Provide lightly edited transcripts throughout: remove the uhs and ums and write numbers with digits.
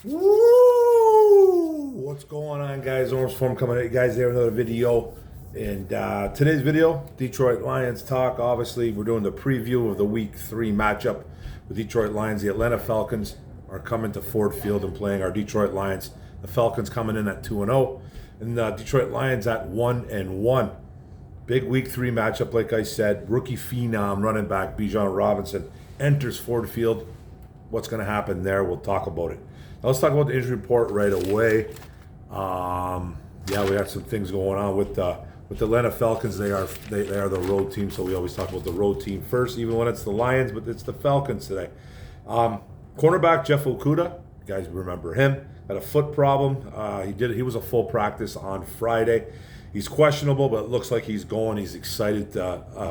Woo! What's going on, guys? Orange Form coming at you guys there with another video. And today's video, Detroit Lions talk. Obviously, we're doing the preview of the Week 3 matchup with Detroit Lions. The Atlanta Falcons are coming to Ford Field and playing our Detroit Lions. The Falcons coming in at 2-0, and the Detroit Lions at 1-1. Big Week 3 matchup, like I said. Rookie phenom running back Bijan Robinson enters Ford Field. What's going to happen there? We'll talk about it. Now let's talk about the injury report right away. Yeah, we got some things going on with the Atlanta Falcons. They are the road team, so we always talk about the road team first, even when it's the Lions, but it's the Falcons today. Cornerback Jeff Okudah, you guys remember him, had a foot problem. He was a full practice on Friday. He's questionable, but it looks like he's going. He's excited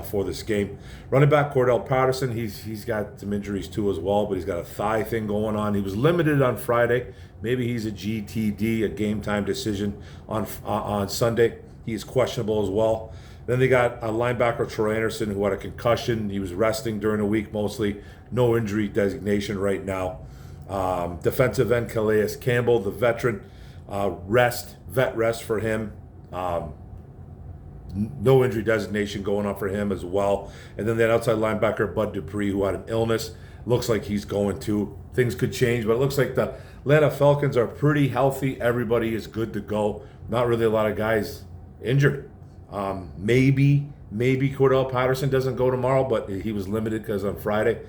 for this game. Running back Cordell Patterson, he's got some injuries too as well, but he's got a thigh thing going on. He was limited on Friday. Maybe he's a GTD, a game time decision on Sunday. He's questionable as well. Then they got a linebacker Troy Anderson who had a concussion. He was resting during the week mostly. No injury designation right now. Defensive end Calais Campbell, the veteran, vet rest for him. No injury designation going on for him as well. And then that outside linebacker Bud Dupree, who had an illness, looks like he's going to. Things could change, but it looks like the Atlanta Falcons are pretty healthy. Everybody is good to go. Not really a lot of guys injured. Maybe Cordell Patterson doesn't go tomorrow, but he was limited because on Friday.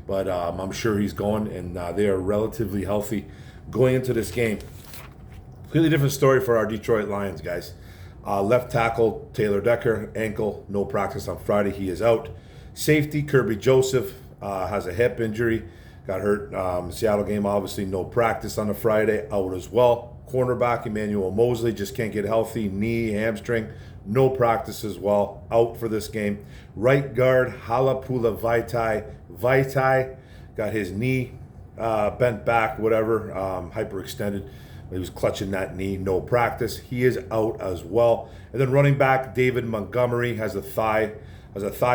But I'm sure he's going, and they are relatively healthy going into this game. Completely different story for our Detroit Lions, guys. Left tackle Taylor Decker, ankle, no practice on Friday. He is out. Safety Kirby Joseph has a hip injury. Got hurt Seattle game, obviously no practice on the Friday, out as well. Cornerback Emmanuel Mosley just can't get healthy. Knee, hamstring, no practice as well. Out for this game. Right guard Halapula Vaitai got his knee bent back, whatever, hyperextended. He was clutching that knee, no practice. He is out as well. And then running back David Montgomery has a thigh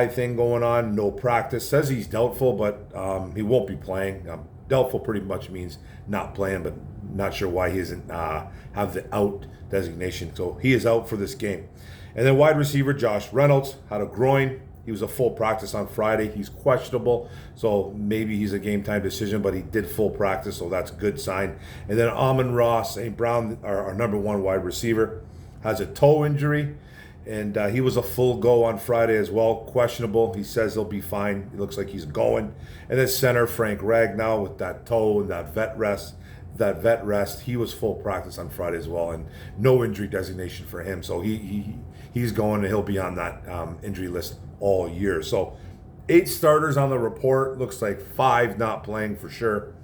thing going on, no practice. Says he's doubtful, but he won't be playing. Doubtful pretty much means not playing, but not sure why he doesn't have the out designation. So he is out for this game. And then wide receiver Josh Reynolds had a groin. He was a full practice on Friday. He's questionable, so maybe he's a game time decision, but he did full practice, so that's a good sign. And then Amon-Ra St. Brown, our number one wide receiver, has a toe injury, and he was a full go on Friday as well. Questionable. He says he'll be fine. It looks like he's going. And then center Frank Ragnow with that toe and that vet rest. He was full practice on Friday as well, and no injury designation for him. So he's going, and he'll be on that injury list all year. So 8 starters on the report. Looks like 5 not playing for sure.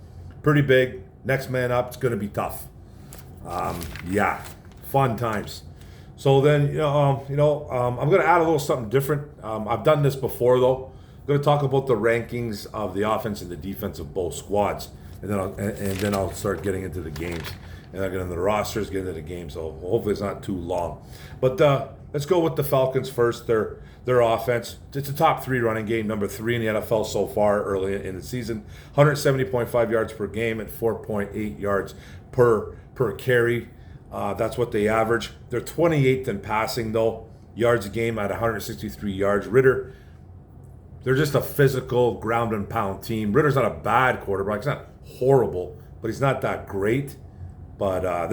Pretty big. Next man up. It's going to be tough. Yeah, fun times. So then, I'm going to add a little something different. I've done this before, though. I'm going to talk about the rankings of the offense and the defense of both squads, and then I'll start getting into the games, and I'll get into the rosters, get into the games. So hopefully it's not too long. But let's go with the Falcons first. Their offense. It's a top 3 running game, number 3 in the NFL so far early in the season. 170.5 yards per game and 4.8 yards per carry. That's what they average. They're 28th in passing, though. Yards a game at 163 yards. Ritter, they're just a physical ground and pound team. Ritter's not a bad quarterback. He's not horrible, but he's not that great. But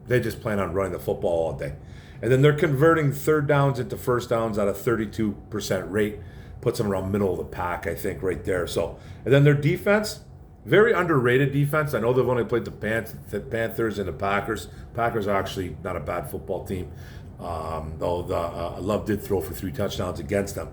they just plan on running the football all day. And then they're converting third downs into first downs at a 32% rate. Puts them around middle of the pack, I think, right there. So, and then their defense, very underrated defense. I know they've only played the Panthers and the Packers. Packers are actually not a bad football team, though Love did throw for 3 touchdowns against them.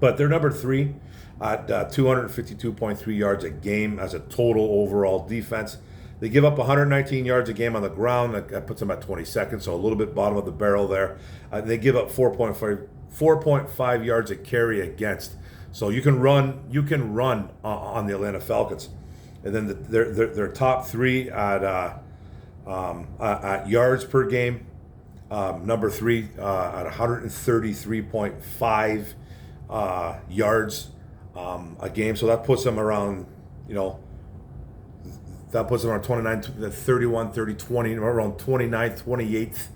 But they're number 3 at 252.3 yards a game as a total overall defense. They give up 119 yards a game on the ground. That puts them at 22nd, so a little bit bottom of the barrel there. They give up 4.5 yards a carry against. So you can run on the Atlanta Falcons. And then they're top 3 at yards per game. Number 3 at 133.5 yards a game. So that puts them around, That puts them around 29, 31, 30, 20, around 29th, 28th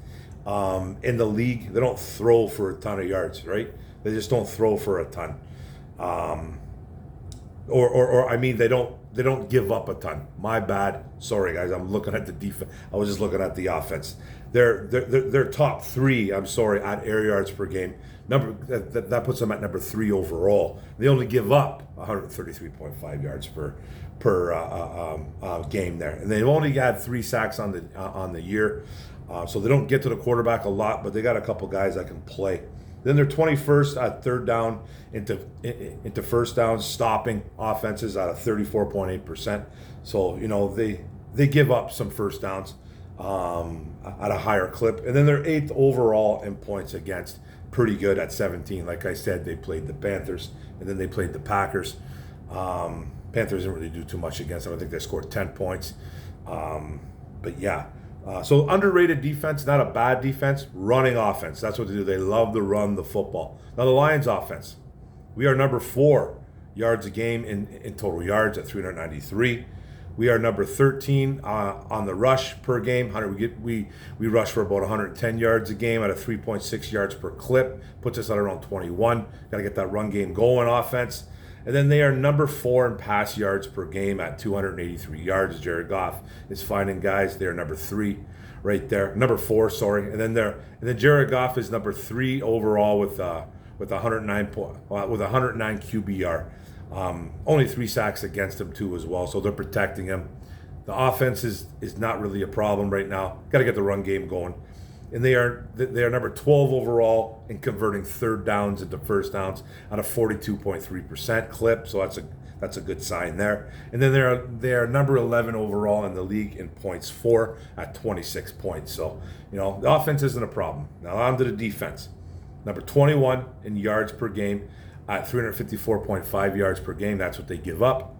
in the league. They don't throw for a ton of yards, right? They just don't throw for a ton. Or I mean, they don't give up a ton. My bad. Sorry, guys. I'm looking at the defense. I was just looking at the offense. They're top three. I'm sorry, at air yards per game. That puts them at number 3 overall. They only give up 133.5 yards per game there, and they've only had 3 sacks on the year. So they don't get to the quarterback a lot, but they got a couple guys that can play. Then they're 21st at third down into first downs, stopping offenses at a 34.8%. So they give up some first downs at a higher clip, and then they're 8th overall in points against. Pretty good at 17. Like I said, they played the Panthers, and then they played the Packers. Panthers didn't really do too much against them. I think they scored 10 points. But yeah. So underrated defense, not a bad defense, running offense. That's what they do. They love to run the football. Now the Lions offense, we are number 4 yards a game in total yards at 393. We are number 13 on the rush per game. We rush for about 110 yards a game at a 3.6 yards per clip. Puts us at around 21. Got to get that run game going offense. And then they are number 4 in pass yards per game at 283 yards. Jared Goff is finding guys. They're number 3 right there. Number 4, sorry. And then Jared Goff is number 3 overall with 109 QBR. Only 3 sacks against him too as well. So they're protecting him. The offense is not really a problem right now. Got to get the run game going. And they are number 12 overall in converting third downs into first downs on a 42.3% clip. So that's a good sign there. And then they are number 11 overall in the league in points for at 26 points. So the offense isn't a problem. Now on to the defense. Number 21 in yards per game at 354.5 yards per game. That's what they give up.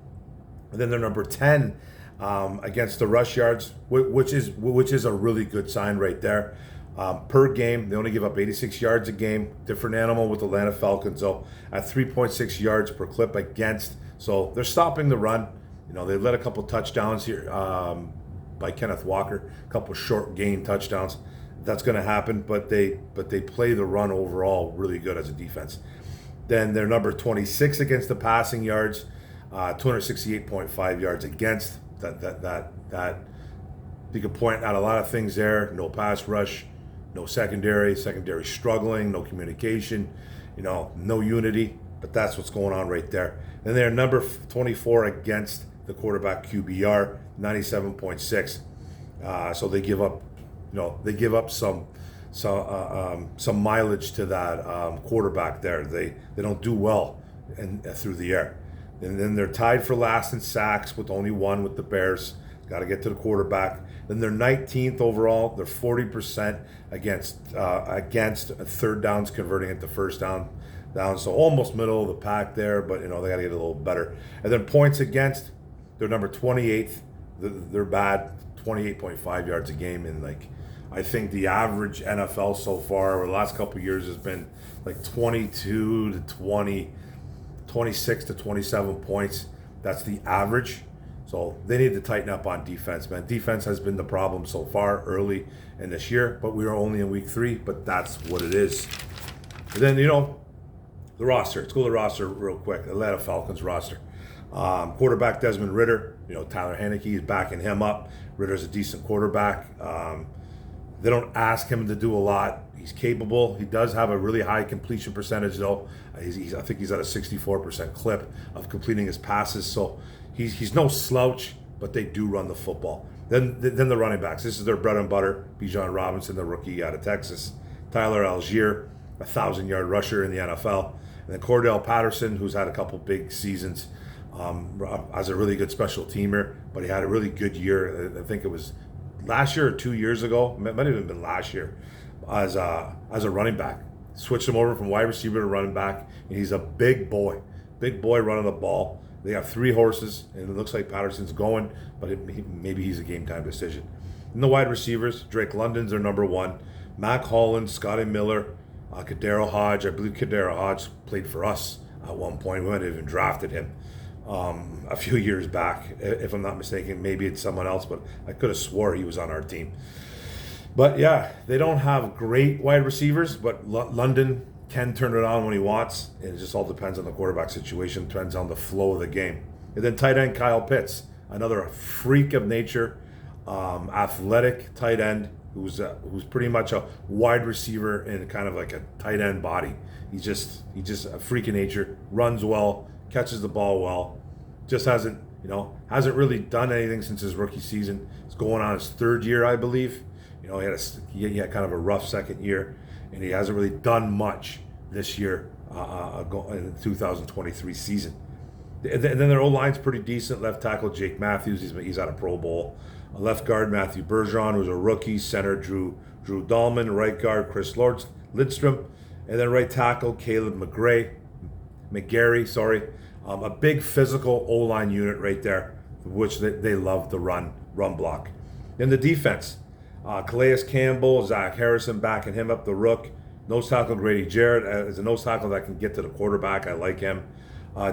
And then they're number 10 against the rush yards, which is a really good sign right there. Per game, they only give up 86 yards a game. Different animal with the Atlanta Falcons, though, at 3.6 yards per clip against. So they're stopping the run. They let a couple touchdowns here by Kenneth Walker, a couple short gain touchdowns. That's going to happen, but they play the run overall really good as a defense. Then they're number 26 against the passing yards, 268.5 yards against. That you can point out a lot of things there. No pass rush, no secondary struggling, no communication, no unity. But that's what's going on right there. And they're number 24 against the quarterback QBR, 97.6. So they give up some mileage to that quarterback there. They don't do well through the air. And then they're tied for last in sacks with only 1 with the Bears. Got to get to the quarterback. Then they're 19th overall. They're 40% against third downs, converting into first down. So almost middle of the pack there, but they got to get a little better. And then points against, they're number 28th. They're bad, 28.5 yards a game, and I think the average NFL so far over the last couple of years has been 22 to 20, 26 to 27 points. That's the average. So they need to tighten up on defense, man. Defense has been the problem so far early in this year, but we are only in week 3, but that's what it is. And then, the roster. Let's go to the roster real quick. Atlanta Falcons roster. Quarterback Desmond Ridder. Tyler Heineke is backing him up. Ritter's a decent quarterback. They don't ask him to do a lot. He's capable. He does have a really high completion percentage, though. I think he's at a 64% clip of completing his passes. So he's no slouch, but they do run the football. Then the running backs. This is their bread and butter. Bijan Robinson, the rookie out of Texas. Tyler Algier, 1,000-yard rusher in the NFL. And then Cordell Patterson, who's had a couple big seasons as a really good special teamer, but he had a really good year. I think it was last year or 2 years ago. It might have even been last year as a running back. Switched him over from wide receiver to running back, and he's a big boy running the ball. They have 3 horses, and it looks like Patterson's going, but maybe he's a game-time decision. And the wide receivers, Drake London's their number 1. Mac Hollins, Scotty Miller, Kadero Hodge. I believe Kadero Hodge played for us at one point. We might have even drafted him. a few years back, if I'm not mistaken. Maybe it's someone else, but I could have swore he was on our team. But yeah, they don't have great wide receivers, but London can turn it on when he wants. And it just all depends on the quarterback situation, depends on the flow of the game. And then tight end Kyle Pitts, another freak of nature, athletic tight end who's pretty much a wide receiver in kind of like a tight end body. He's just a freak of nature, runs well, catches the ball well, just hasn't really done anything since his rookie season. He's going on his third year, I believe. He had kind of a rough second year, and he hasn't really done much this year in the 2023 season. And then their O-line's pretty decent. Left tackle Jake Matthews, he's at a Pro Bowl. Left guard Matthew Bergeron, who's a rookie. Center Drew Dahlman. Right guard Chris Lidstrom, and then right tackle Caleb McGarry. A big physical O-line unit right there, which they love the run block. Then the defense. Calais Campbell, Zach Harrison backing him up, the rook. Nose tackle Grady Jarrett is a nose tackle that can get to the quarterback. I like him.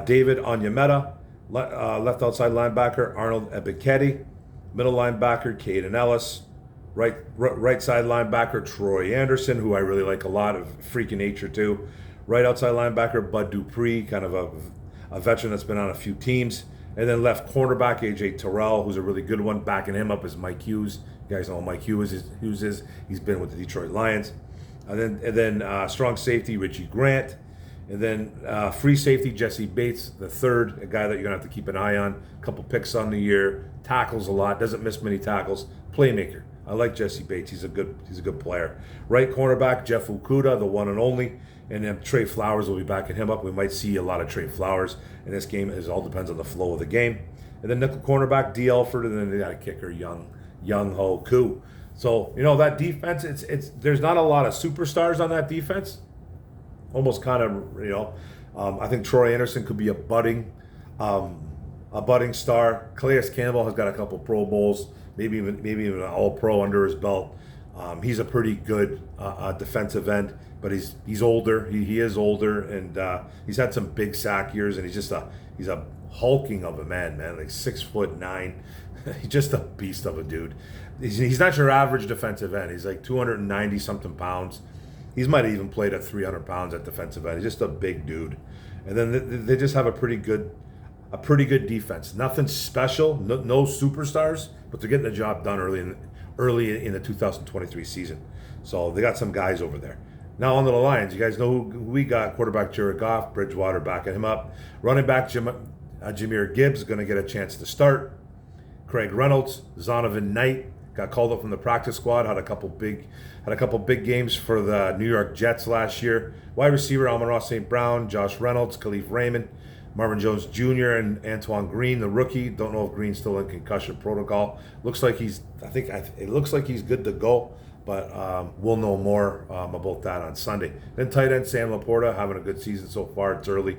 David Onyemata, left outside linebacker Arnold Ebiketie. Middle linebacker Caden Ellis. Right side linebacker Troy Anderson, who I really like a lot, of freaking nature too. Right outside linebacker Bud Dupree, kind of a veteran that's been on a few teams. And then left cornerback AJ Terrell, who's a really good one. Backing him up is Mike Hughes. You guys know Mike Hughes is. He's been with the Detroit Lions. And then strong safety Richie Grant. And then free safety Jesse Bates, the third, a guy that you're gonna have to keep an eye on. A couple picks on the year, tackles a lot, doesn't miss many tackles. Playmaker. I like Jesse Bates. He's a good player. Right cornerback Jeff Okuda, the one and only. And then Trey Flowers will be backing him up. We might see a lot of Trey Flowers in this game. It all depends on the flow of the game. And then nickel cornerback D. Elford, and then they got a kicker Young Ho Koo. So that defense, it's there's not a lot of superstars on that defense. Almost kind of I think Troy Anderson could be a budding star. Calais Campbell has got a couple Pro Bowls, maybe even an All Pro under his belt. He's a pretty good defensive end, but he's older. He is older, and he's had some big sack years, and he's a hulking of a man, like 6'9". He's just a beast of a dude. He's not your average defensive end. He's like 290 something pounds. He might have even played at 300 pounds at defensive end. He's just a big dude. And then they just have a pretty good defense. Nothing special, no superstars, but they're getting the job done early in the 2023 season. So they got some guys over there. Now on to the Lions. You guys know who we got. Quarterback Jared Goff, Bridgewater backing him up. Running back Jahmyr Gibbs is going to get a chance to start. Craig Reynolds, Zonovan Knight got called up from the practice squad. Had a couple big games for the New York Jets last year. Wide receiver Amon-Ra St. Brown, Josh Reynolds, Khalif Raymond, Marvin Jones Jr. and Antoine Green, the rookie. Don't know if Green's still in concussion protocol. Looks like it looks like he's good to go, but we'll know more about that on Sunday. Then tight end Sam Laporta having a good season so far. It's early.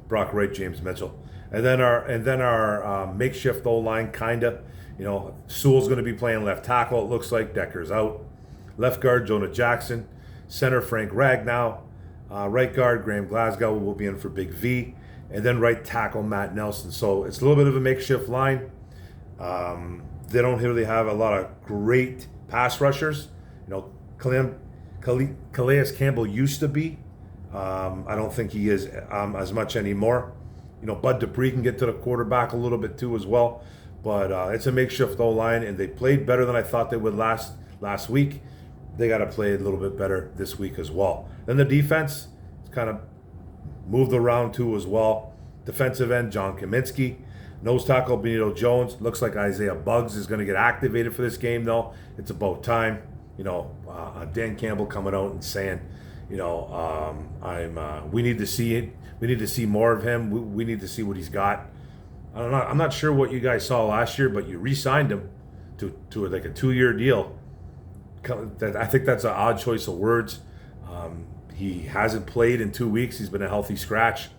Brock Wright, James Mitchell. And then our makeshift O-line, kinda. Sewell's going to be playing left tackle. It looks like Decker's out. Left guard Jonah Jackson. Center Frank Ragnow. Right guard Graham Glasgow will be in for Big V. And then right tackle Matt Nelson. So it's a little bit of a makeshift line. They don't really have a lot of great pass rushers. Calais Campbell used to be. I don't think he is as much anymore. Bud Dupree can get to the quarterback a little bit too as well. But it's a makeshift O-line, and they played better than I thought they would last week. They got to play a little bit better this week as well. Then the defense, it's kind of moved around too as well. Defensive end, John Kaminsky. Nose tackle, Benito Jones. Looks like Isaiah Buggs is going to get activated for this game, though. It's about time. Dan Campbell coming out and saying, we need to see it. We need to see more of him. We need to see what he's got. I'm not sure what you guys saw last year, but you re-signed him to like a 2-year deal. I think that's an odd choice of words. He hasn't played in 2 weeks. He's been a healthy scratch.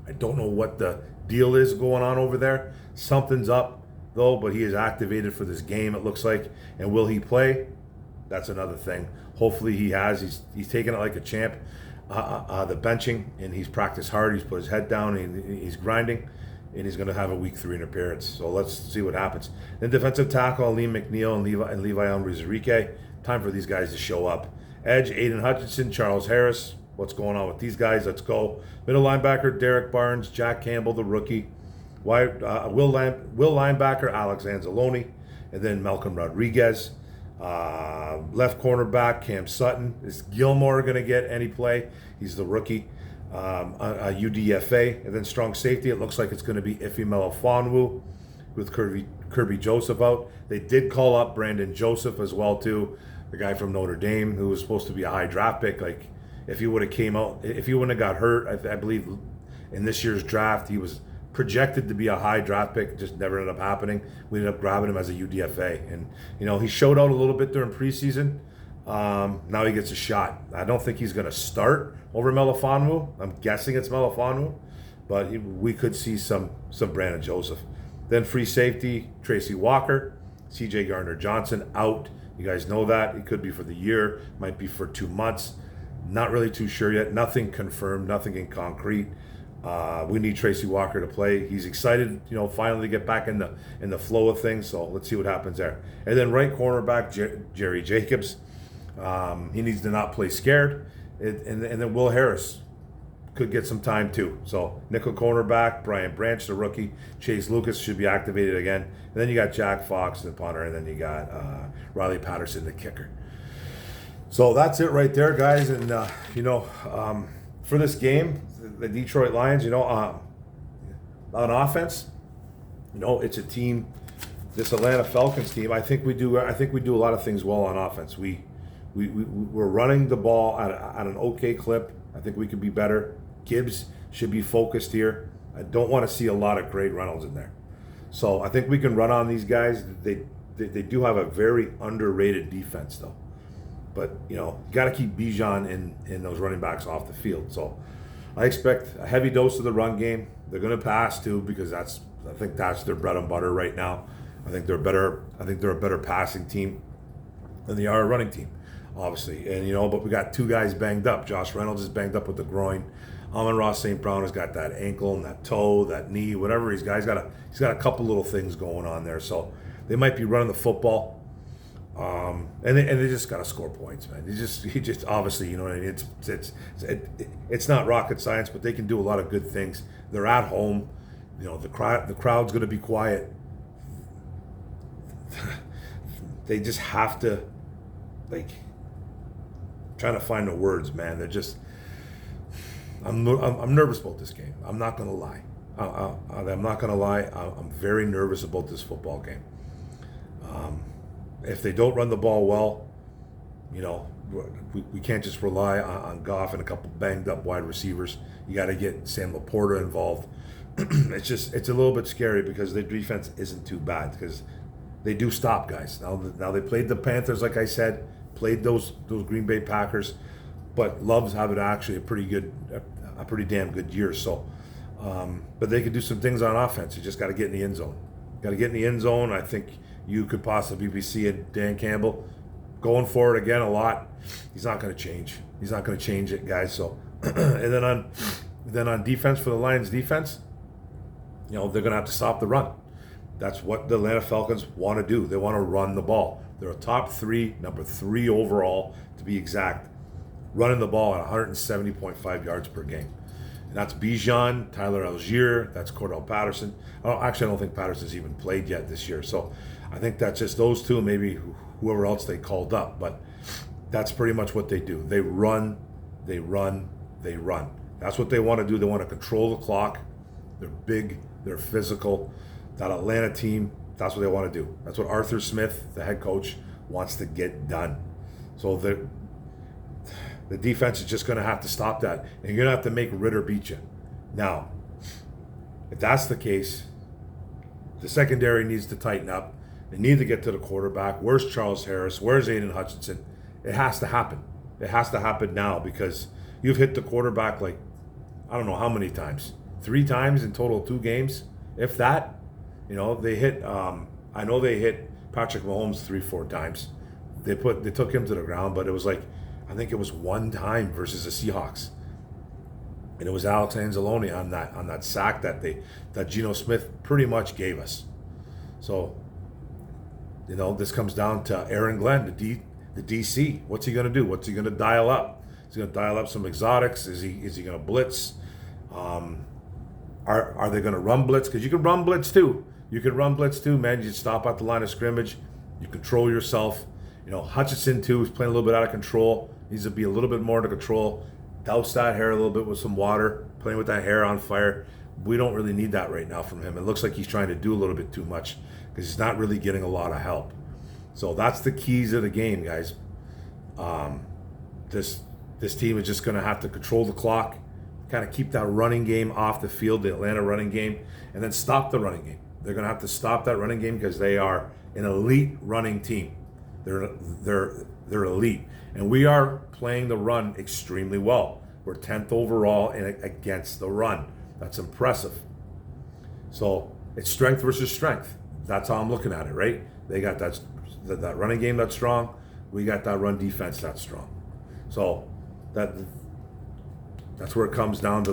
I don't know what the deal is going on over there. Something's up, though, but he is activated for this game, it looks like. And will he play? That's another thing. Hopefully he has. He's taking it like a champ. The benching, and he's practiced hard. He's put his head down, and he's grinding. and he's going to have a week 3 appearance. So let's see what happens. Then defensive tackle, Aleem McNeil and Levi Onwuzurike. Time for these guys to show up. Edge, Aiden Hutchinson, Charles Harris. What's going on with these guys? Let's go. Middle linebacker, Derek Barnes, Jack Campbell, the rookie. Will linebacker, Alex Anzalone. And then Malcolm Rodriguez. Left cornerback, Cam Sutton. Is Gilmore going to get any play? He's the rookie. A UDFA. And then strong safety, it looks like it's going to be Ife Melifonwu with Kirby Joseph out. They did call up Brandon Joseph as well, too. The guy from Notre Dame who was supposed to be a high draft pick. Like, if he would have came out, if he wouldn't have got hurt, I believe in this year's draft, he was projected to be a high draft pick. It just never ended up happening. We ended up grabbing him as a UDFA. And, he showed out a little bit during preseason. Now he gets a shot. I don't think he's going to start over Melifonwu. I'm guessing it's Melifonwu, but we could see some Brandon Joseph. Then free safety, Tracy Walker, CJ Gardner-Johnson out. You guys know that. It could be for the year, might be for 2 months. Not really too sure yet. Nothing confirmed, nothing in concrete. We need Tracy Walker to play. He's excited, finally to get back in the flow of things. So let's see what happens there. And then right cornerback, Jerry Jacobs. He needs to not play scared. And then Will Harris could get some time too. So nickel cornerback, Brian Branch, the rookie. Chase Lucas should be activated again. And then you got Jack Fox, the punter, and then you got Riley Patterson, the kicker. So that's it right there, guys. And for this game, the Detroit Lions, on offense, it's a team. This Atlanta Falcons team, I think we do a lot of things well on offense. We're running the ball at an okay clip. I think we could be better. Gibbs should be focused here. I don't want to see a lot of Greg Reynolds in there. So I think we can run on these guys. They do have a very underrated defense, though. But, you got to keep Bijan in those running backs off the field. So I expect a heavy dose of the run game. They're going to pass, too, because I think that's their bread and butter right now. I think they're a better passing team than they are a running team, obviously. And, but we got 2 guys banged up. Josh Reynolds is banged up with the groin. Amon-Ra St. Brown has got that ankle and that toe, that knee, whatever he's got. He's got a couple little things going on there. So they might be running the football. And they just got to score points, man. He just obviously, you know what I mean? It's not rocket science, but they can do a lot of good things. They're at home. The crowd's going to be quiet. They just have to, trying to find the words, man. They're just, I'm nervous about this game. I'm not going to lie. I'm not going to lie. I'm very nervous about this football game. If they don't run the ball well, we can't just rely on Goff and a couple banged up wide receivers. You got to get Sam Laporta involved. It's a little bit scary because their defense isn't too bad because they do stop guys. Now they played the Panthers, like I said, played those Green Bay Packers, but Love's having actually a pretty damn good year. So, but they could do some things on offense. You just got to get in the end zone. Got to get in the end zone. I think you could possibly be seeing Dan Campbell going for it again a lot. He's not going to change. He's not going to change it, guys. So, and then on defense for the Lions defense, they're going to have to stop the run. That's what the Atlanta Falcons want to do. They want to run the ball. They're a top 3, number 3 overall to be exact, running the ball at 170.5 yards per game. And that's Bijan, Tyler Algier, that's Cordell Patterson. Actually, I don't think Patterson's even played yet this year. So I think that's just those 2, maybe whoever else they called up. But that's pretty much what they do. They run, they run, they run. That's what they want to do. They want to control the clock. They're big, they're physical. That Atlanta team, that's what they want to do. That's what Arthur Smith, the head coach, wants to get done. So the defense is just going to have to stop that. And you're going to have to make Ritter beat you. Now, if that's the case, the secondary needs to tighten up. They need to get to the quarterback. Where's Charles Harris? Where's Aiden Hutchinson? It has to happen. It has to happen now because you've hit the quarterback I don't know how many times. 3 times in total 2 games, if that. They hit. I know they hit Patrick Mahomes 3-4 times. They took him to the ground, but it was I think it was 1 time versus the Seahawks. And it was Alex Anzalone on that sack that Geno Smith pretty much gave us. So, this comes down to Aaron Glenn, the DC. What's he going to do? What's he going to dial up? Is he going to dial up some exotics? Is he going to blitz? Are they going to run blitz? Because you can run blitz too. You can run blitz too, man. You stop at the line of scrimmage. You control yourself. Hutchinson too is playing a little bit out of control. Needs to be a little bit more under control. Douse that hair a little bit with some water. Playing with that hair on fire. We don't really need that right now from him. It looks like he's trying to do a little bit too much because he's not really getting a lot of help. So that's the keys of the game, guys. This team is just going to have to control the clock, kind of keep that running game off the field, the Atlanta running game, and then stop the running game. They're going to have to stop that running game because they are an elite running team. They're elite, and we are playing the run extremely well. We're 10th overall against the run. That's impressive. So it's strength versus strength. That's how I'm looking at it, right? They got that running game that's strong. We got that run defense that's strong. So that's where it comes down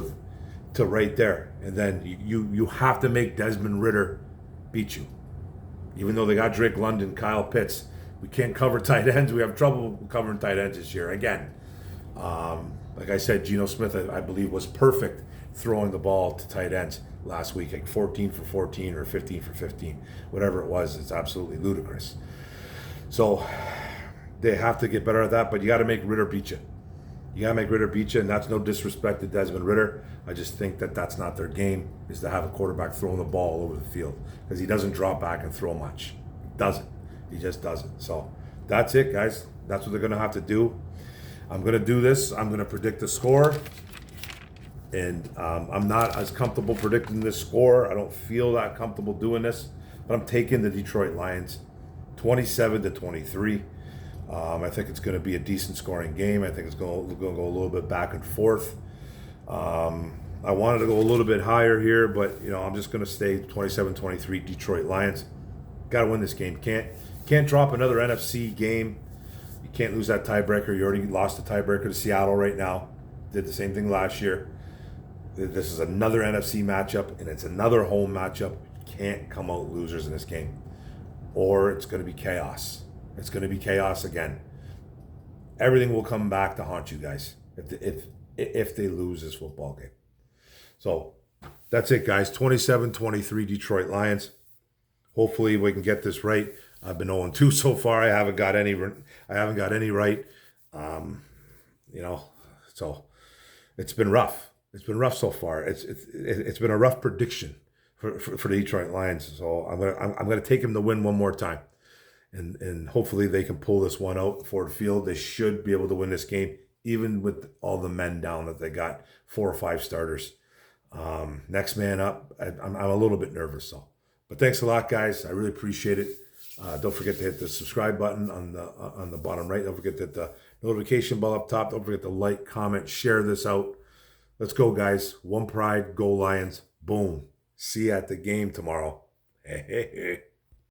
to right there. And then you have to make Desmond Ridder beat you. Even though they got Drake London, Kyle Pitts, we can't cover tight ends. We have trouble covering tight ends this year. Again, like I said, Geno Smith, I believe, was perfect throwing the ball to tight ends last week, like 14 for 14 or 15 for 15, whatever it was. It's absolutely ludicrous. So they have to get better at that, but you got to make Ridder beat you. You got to make Ridder beat you, and that's no disrespect to Desmond Ridder. I just think that's not their game, is to have a quarterback throwing the ball all over the field, because he doesn't drop back and throw much. He doesn't. He just doesn't. So that's it, guys. That's what they're going to have to do. I'm going to do this. I'm going to predict the score. And I'm not as comfortable predicting this score. I don't feel that comfortable doing this. But I'm taking the Detroit Lions 27-23. I think it's going to be a decent scoring game. I think it's going to go a little bit back and forth. I wanted to go a little bit higher here, but I'm just going to stay 27-23 Detroit Lions. Got to win this game. Can't drop another NFC game. You can't lose that tiebreaker. You already lost the tiebreaker to Seattle right now. Did the same thing last year. This is another NFC matchup, and it's another home matchup. You can't come out losers in this game, or it's going to be chaos. It's going to be chaos again. Everything will come back to haunt you guys if they lose this football game. So that's it, guys. 27-23 Detroit Lions. Hopefully we can get this right. I've been 0-2 so far. I haven't got any right. So it's been rough. It's been rough so far. It's been a rough prediction for the Detroit Lions. So I'm gonna take them to win one more time, and hopefully they can pull this one out Ford Field. They should be able to win this game, even with all the men down that they got, 4 or 5 starters. Next man up. I'm a little bit nervous though. But thanks a lot, guys. I really appreciate it. Don't forget to hit the subscribe button on the bottom right. Don't forget to hit the notification bell up top. Don't forget to like, comment, share this out. Let's go, guys. One pride, go Lions. Boom. See you at the game tomorrow. Hey, hey, hey.